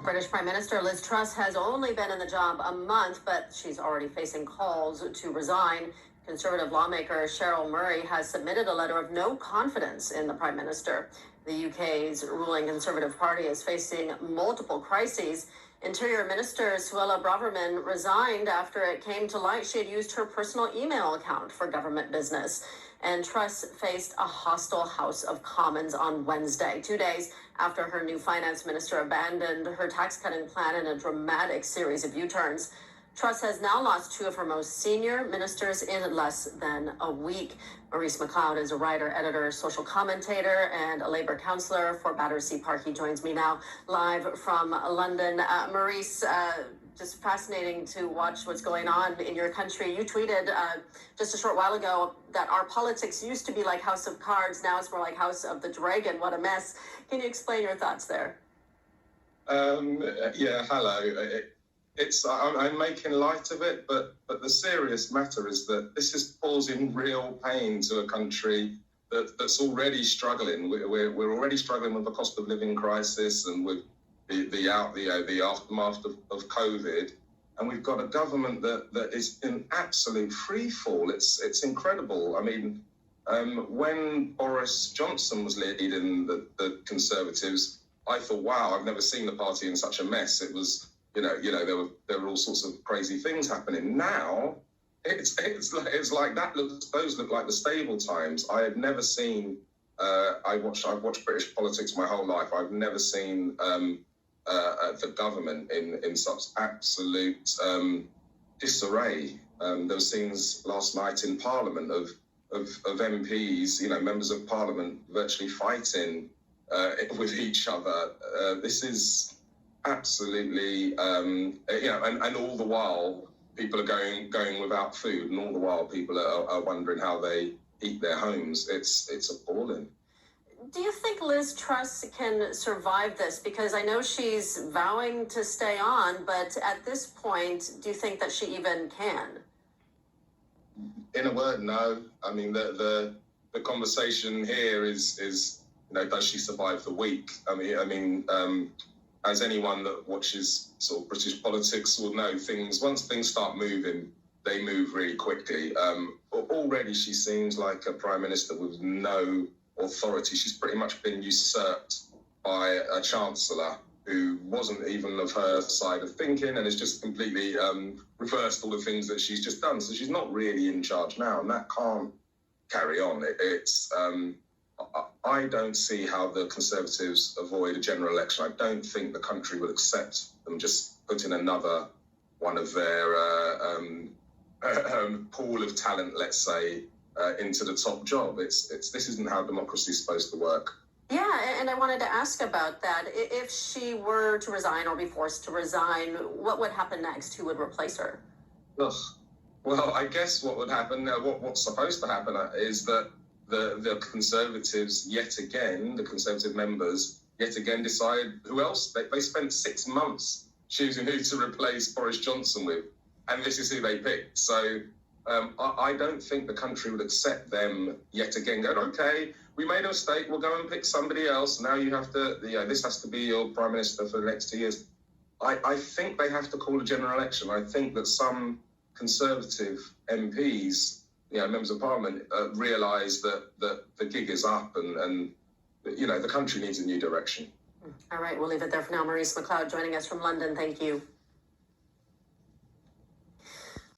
British Prime Minister Liz Truss has only been in the job a month, but she's already facing calls to resign. Conservative lawmaker Cheryl Murray has submitted a letter of no confidence in the Prime Minister. The UK's ruling Conservative Party is facing multiple crises. Interior Minister Suella Braverman resigned after it came to light she had used her personal email account for government business. And Truss faced a hostile House of Commons on Wednesday, 2 days after her new finance minister abandoned her tax-cutting plan in a dramatic series of U-turns. Truss has now lost two of her most senior ministers in less than a week. Maurice Mcleod is a writer, editor, social commentator, and a Labour councillor for Battersea Park. He joins me now live from London. Maurice, just fascinating to watch what's going on in your country. You tweeted just a short while ago that our politics used to be like House of Cards. Now it's more like House of the Dragon. What a mess. Can you explain your thoughts there? Yeah, hello. I'm making light of it, but the serious matter is that this is causing real pain to a country that's already struggling. We're already struggling with the cost of living crisis and with the aftermath of COVID, and we've got a government that is in absolute free fall. It's incredible. I mean, when Boris Johnson was leading the Conservatives, I thought, wow, I've never seen the party in such a mess. It was. There were all sorts of crazy things happening. Now, it's like that. Those look like the stable times. I had never seen. I've watched British politics my whole life. I've never seen the government in such absolute disarray. There were scenes last night in Parliament of MPs, members of Parliament, virtually fighting with each other. This is absolutely, and all the while people are going without food, and all the while people are wondering how they heat their homes. It's appalling. Do you think Liz Truss can survive this? Because I know she's vowing to stay on, but at this point, do you think that she even can? In a word, no. I mean, the conversation here is does she survive the week? I mean. As anyone that watches sort of British politics will know, once things start moving, they move really quickly. Already she seems like a prime minister with no authority. She's pretty much been usurped by a chancellor who wasn't even of her side of thinking and has just completely reversed all the things that she's just done. So she's not really in charge now, and that can't carry on. I don't see how the Conservatives avoid a general election. I don't think the country will accept them just putting another one of their pool of talent, let's say, into the top job. This isn't how democracy is supposed to work. Yeah, and I wanted to ask about that. If she were to resign or be forced to resign, what would happen next? Who would replace her? Ugh. Well, I guess what would happen, what's supposed to happen is that the Conservatives, the Conservative members, yet again decide who else. They spent 6 months choosing who to replace Boris Johnson with, and this is who they picked. So I don't think the country would accept them yet again going, okay, we made a mistake, we'll go and pick somebody else. Now you have to, this has to be your Prime Minister for the next 2 years. I think they have to call a general election. I think that some Conservative MPs, members of Parliament, realise that the gig is up and the country needs a new direction. All right, we'll leave it there for now. Maurice Mcleod joining us from London. Thank you.